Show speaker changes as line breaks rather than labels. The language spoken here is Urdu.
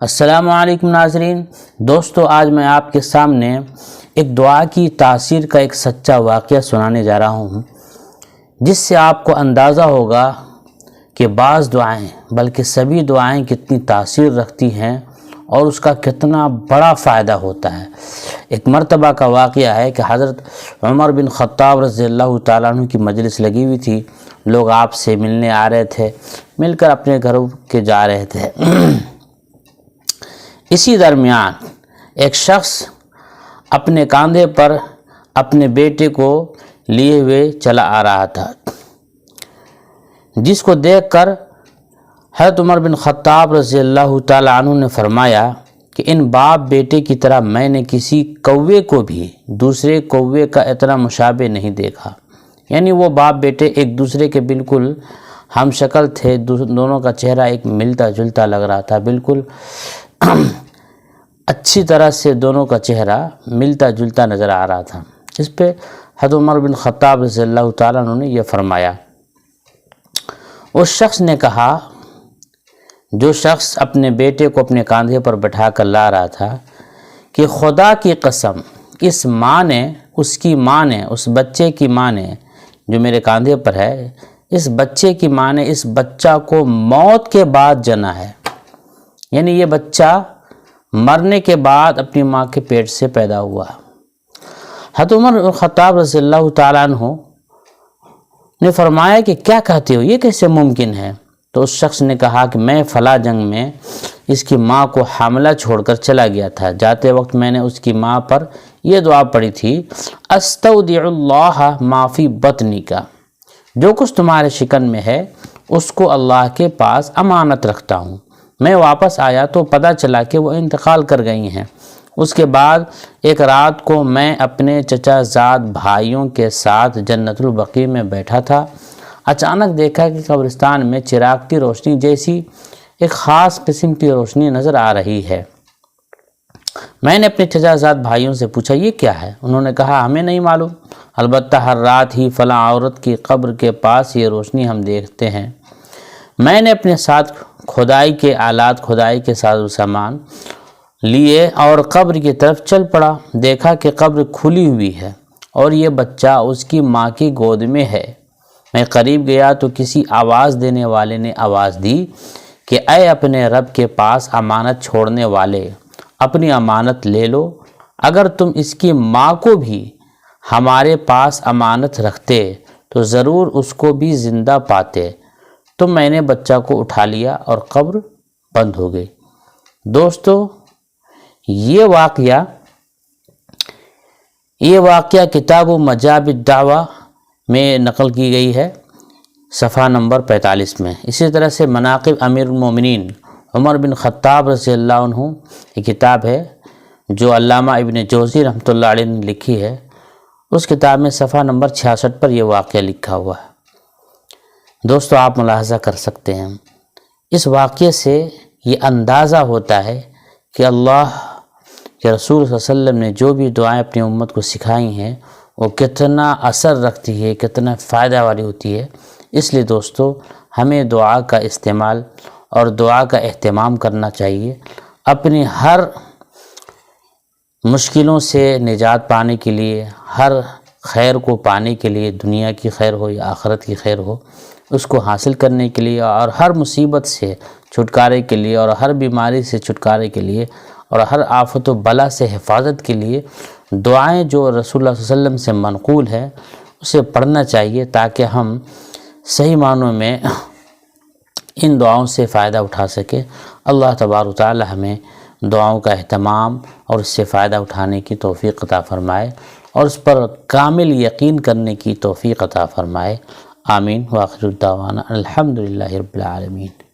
السلام علیکم ناظرین دوستو، آج میں آپ کے سامنے ایک دعا کی تاثیر کا ایک سچا واقعہ سنانے جا رہا ہوں، جس سے آپ کو اندازہ ہوگا کہ بعض دعائیں بلکہ سبھی دعائیں کتنی تاثیر رکھتی ہیں اور اس کا کتنا بڑا فائدہ ہوتا ہے۔ ایک مرتبہ کا واقعہ ہے کہ حضرت عمر بن خطاب رضی اللہ تعالیٰ عنہ کی مجلس لگی ہوئی تھی۔ لوگ آپ سے ملنے آ رہے تھے، مل کر اپنے گھروں کے جا رہے تھے۔ اسی درمیان ایک شخص اپنے کاندھے پر اپنے بیٹے کو لیے ہوئے چلا آ رہا تھا، جس کو دیکھ کر حضرت عمر بن خطاب رضی اللہ تعالیٰ عنہ نے فرمایا کہ ان باپ بیٹے کی طرح میں نے کسی کوے کو بھی دوسرے کوے کا اتنا مشابہ نہیں دیکھا۔ یعنی وہ باپ بیٹے ایک دوسرے کے بالکل ہم شکل تھے، دونوں کا چہرہ ایک ملتا جلتا لگ رہا تھا، بالکل اچھی طرح سے دونوں کا چہرہ ملتا جلتا نظر آ رہا تھا۔ اس پہ حضرت عمر بن خطاب رضی اللہ تعالیٰ عنہ نے یہ فرمایا۔ اس شخص نے کہا، جو شخص اپنے بیٹے کو اپنے کاندھے پر بٹھا کر لا رہا تھا، کہ خدا کی قسم اس ماں نے، اس کی ماں نے، اس بچے کی ماں نے جو میرے کاندھے پر ہے، اس بچے کی ماں نے اس بچہ کو موت کے بعد جنا ہے۔ یعنی یہ بچہ مرنے کے بعد اپنی ماں کے پیٹ سے پیدا ہوا۔ حضرت عمر بن خطاب رضی اللہ تعالیٰ عنہ نے فرمایا کہ کیا کہتے ہو، یہ کیسے ممکن ہے؟ تو اس شخص نے کہا کہ میں فلاں جنگ میں اس کی ماں کو حاملہ چھوڑ کر چلا گیا تھا۔ جاتے وقت میں نے اس کی ماں پر یہ دعا پڑھی تھی، استودع اللہ ما فی بطنی کا، جو کچھ تمہارے شکن میں ہے اس کو اللہ کے پاس امانت رکھتا ہوں۔ میں واپس آیا تو پتہ چلا کہ وہ انتقال کر گئی ہیں۔ اس کے بعد ایک رات کو میں اپنے چچا زاد بھائیوں کے ساتھ جنت البقیع میں بیٹھا تھا۔ اچانک دیکھا کہ قبرستان میں چراغ کی روشنی جیسی ایک خاص قسم کی روشنی نظر آ رہی ہے۔ میں نے اپنے چچا زاد بھائیوں سے پوچھا، یہ کیا ہے؟ انہوں نے کہا، ہمیں نہیں معلوم، البتہ ہر رات ہی فلاں عورت کی قبر کے پاس یہ روشنی ہم دیکھتے ہیں۔ میں نے اپنے ساتھ کھدائی کے آلات، کھدائی کے ساز و سامان لیے اور قبر کی طرف چل پڑا۔ دیکھا کہ قبر کھلی ہوئی ہے اور یہ بچہ اس کی ماں کی گود میں ہے۔ میں قریب گیا تو کسی آواز دینے والے نے آواز دی کہ اے اپنے رب کے پاس امانت چھوڑنے والے، اپنی امانت لے لو۔ اگر تم اس کی ماں کو بھی ہمارے پاس امانت رکھتے تو ضرور اس کو بھی زندہ پاتے۔ تو میں نے بچہ کو اٹھا لیا اور قبر بند ہو گئی۔ دوستو، یہ واقعہ کتاب مجاب الدعوہ میں نقل کی گئی ہے، صفحہ نمبر 45 میں۔ اسی طرح سے مناقب امیر المومنین عمر بن خطاب رضی اللہ عنہ یہ کتاب ہے جو علامہ ابن جوزی رحمۃ اللہ علیہ نے لکھی ہے۔ اس کتاب میں صفحہ نمبر 66 پر یہ واقعہ لکھا ہوا ہے۔ دوستو، آپ ملاحظہ کر سکتے ہیں، اس واقعے سے یہ اندازہ ہوتا ہے کہ اللہ کے رسول صلی اللہ علیہ وسلم نے جو بھی دعائیں اپنی امت کو سکھائی ہیں وہ کتنا اثر رکھتی ہے، کتنا فائدہ والی ہوتی ہے۔ اس لیے دوستو، ہمیں دعا کا استعمال اور دعا کا اہتمام کرنا چاہیے۔ اپنی ہر مشکلوں سے نجات پانے کے لیے، ہر خیر کو پانے کے لیے، دنیا کی خیر ہو یا آخرت کی خیر ہو، اس کو حاصل کرنے کے لیے اور ہر مصیبت سے چھٹکارے کے لیے اور ہر بیماری سے چھٹکارے کے لیے اور ہر آفت و بلا سے حفاظت کے لیے دعائیں جو رسول اللہ صلی اللہ علیہ وسلم سے منقول ہے اسے پڑھنا چاہیے، تاکہ ہم صحیح معنوں میں ان دعاؤں سے فائدہ اٹھا سکیں۔ اللہ تبارک و تعالی ہمیں دعاؤں کا اہتمام اور اس سے فائدہ اٹھانے کی توفیق عطا فرمائے اور اس پر کامل یقین کرنے کی توفیق عطا فرمائے۔ آمین۔ وآخر دعوانا الحمدللہ رب العالمین۔